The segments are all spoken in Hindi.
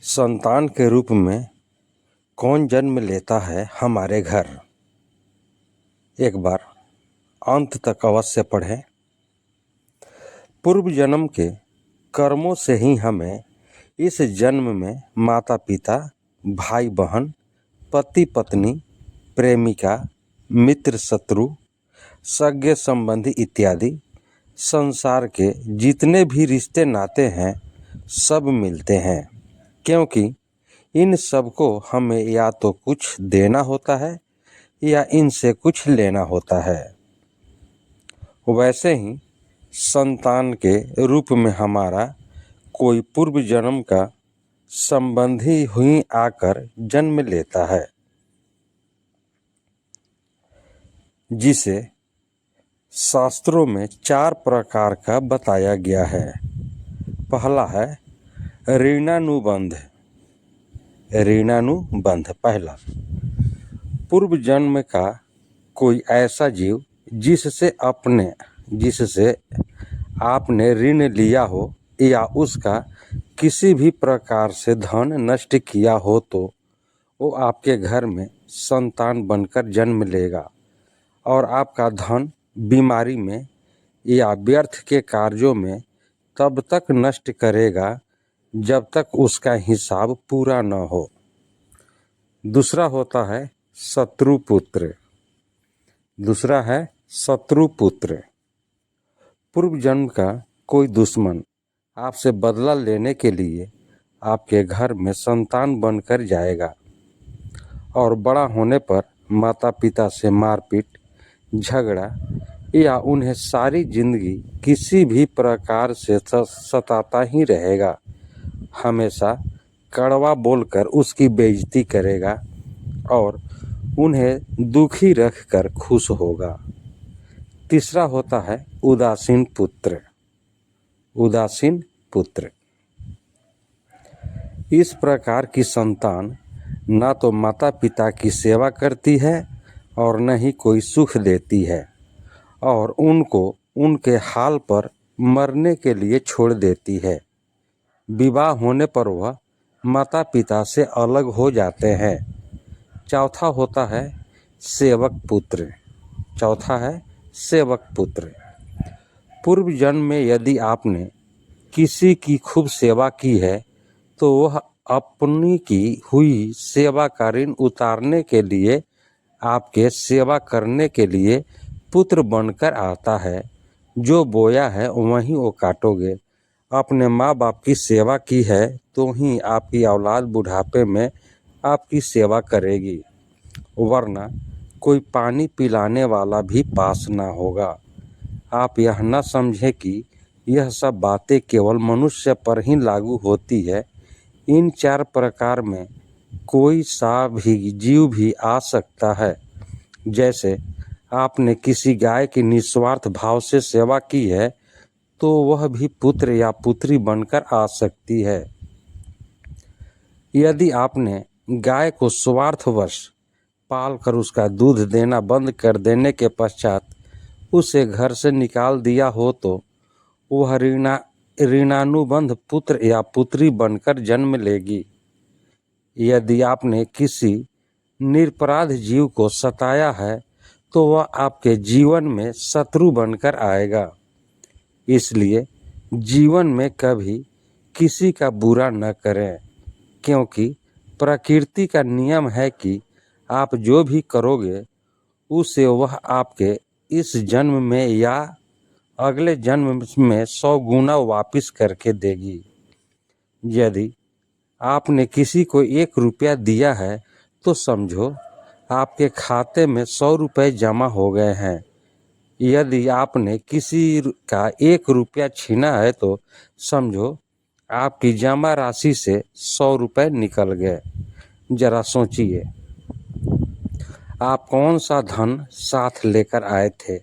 संतान के रूप में कौन जन्म लेता है हमारे घर। एक बार अंत तक अवश्य पढ़ें। पूर्व जन्म के कर्मों से ही हमें इस जन्म में माता पिता, भाई बहन, पति पत्नी, प्रेमिका, मित्र शत्रु, सगे संबंधी इत्यादि संसार के जितने भी रिश्ते नाते हैं सब मिलते हैं, क्योंकि इन सबको हमें या तो कुछ देना होता है या इनसे कुछ लेना होता है। वैसे ही संतान के रूप में हमारा कोई पूर्व जन्म का संबंधी हुई आकर जन्म लेता है, जिसे शास्त्रों में 4 प्रकार का बताया गया है। पहला है ऋणानुबंध। ऋणानुबंध पहला, पूर्व जन्म का कोई ऐसा जीव जिससे आपने ऋण लिया हो या उसका किसी भी प्रकार से धन नष्ट किया हो तो वो आपके घर में संतान बनकर जन्म लेगा और आपका धन बीमारी में या व्यर्थ के कार्यों में तब तक नष्ट करेगा जब तक उसका हिसाब पूरा न हो। दूसरा होता है शत्रुपुत्र। पूर्व जन्म का कोई दुश्मन आपसे बदला लेने के लिए आपके घर में संतान बनकर जाएगा और बड़ा होने पर माता पिता से मारपीट, झगड़ा या उन्हें सारी जिंदगी किसी भी प्रकार से सताता ही रहेगा। हमेशा कड़वा बोलकर उसकी बेइज्जती करेगा और उन्हें दुखी रखकर खुश होगा। तीसरा होता है उदासीन पुत्र। इस प्रकार की संतान ना तो माता पिता की सेवा करती है और न ही कोई सुख देती है और उनको उनके हाल पर मरने के लिए छोड़ देती है। विवाह होने पर वह माता पिता से अलग हो जाते हैं। चौथा है सेवक पुत्र। पूर्व जन्म में यदि आपने किसी की खूब सेवा की है तो वह अपनी की हुई सेवा का ऋण उतारने के लिए आपके सेवा करने के लिए पुत्र बनकर आता है। जो बोया है वहीं वो काटोगे। अपने माँ बाप की सेवा की है तो ही आपकी औलाद बुढ़ापे में आपकी सेवा करेगी, वरना कोई पानी पिलाने वाला भी पास ना होगा। आप यह न समझें कि यह सब बातें केवल मनुष्य पर ही लागू होती है। इन 4 प्रकार में कोई सा भी जीव भी आ सकता है। जैसे आपने किसी गाय की निस्वार्थ भाव से सेवा की है तो वह भी पुत्र या पुत्री बनकर आ सकती है। यदि आपने गाय को स्वार्थवश पालकर उसका दूध देना बंद कर देने के पश्चात उसे घर से निकाल दिया हो तो वह ऋणानुबंध पुत्र या पुत्री बनकर जन्म लेगी। यदि आपने किसी निरपराध जीव को सताया है तो वह आपके जीवन में शत्रु बनकर आएगा। इसलिए जीवन में कभी किसी का बुरा न करें, क्योंकि प्रकृति का नियम है कि आप जो भी करोगे उसे वह आपके इस जन्म में या अगले जन्म में 100 गुना वापिस करके देगी। यदि आपने किसी को 1 रुपया दिया है तो समझो आपके खाते में 100 रुपये जमा हो गए हैं। यदि आपने किसी का 1 रुपया छीना है तो समझो आपकी जमा राशि से 100 रुपये निकल गए। जरा सोचिए, आप कौन सा धन साथ लेकर आए थे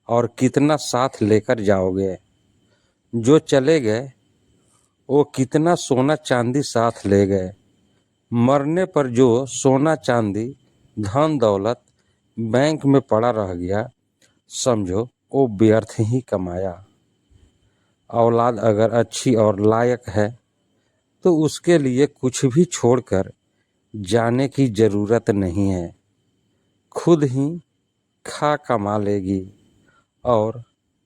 और कितना साथ लेकर जाओगे। जो चले गए वो कितना सोना चांदी साथ ले गए। मरने पर जो सोना चांदी धन दौलत बैंक में पड़ा रह गया, समझो वो व्यर्थ ही कमाया। औलाद अगर अच्छी और लायक है तो उसके लिए कुछ भी छोड़कर जाने की ज़रूरत नहीं है। खुद ही खा कमा लेगी। और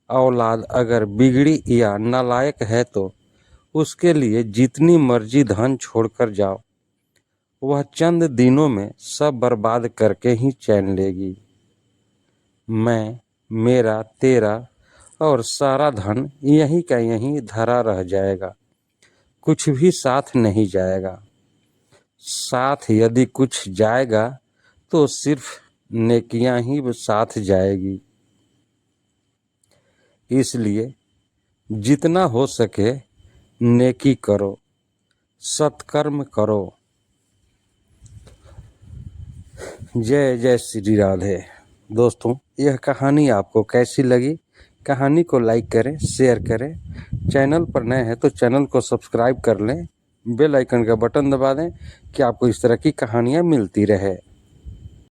औलाद अगर बिगड़ी या नालायक है तो उसके लिए जितनी मर्जी धन छोड़कर जाओ, वह चंद दिनों में सब बर्बाद करके ही चैन लेगी। मैं, मेरा, तेरा और सारा धन यहीं का यहीं धरा रह जाएगा, कुछ भी साथ नहीं जाएगा। साथ यदि कुछ जाएगा तो सिर्फ नेकियां ही साथ जाएगी। इसलिए जितना हो सके नेकी करो, सत्कर्म करो। जय जय श्री राधे। दोस्तों, यह कहानी आपको कैसी लगी? कहानी को लाइक करें, शेयर करें। चैनल पर नए हैं तो चैनल को सब्सक्राइब कर लें। बेल आइकन का बटन दबा दें कि आपको इस तरह की कहानियाँ मिलती रहे।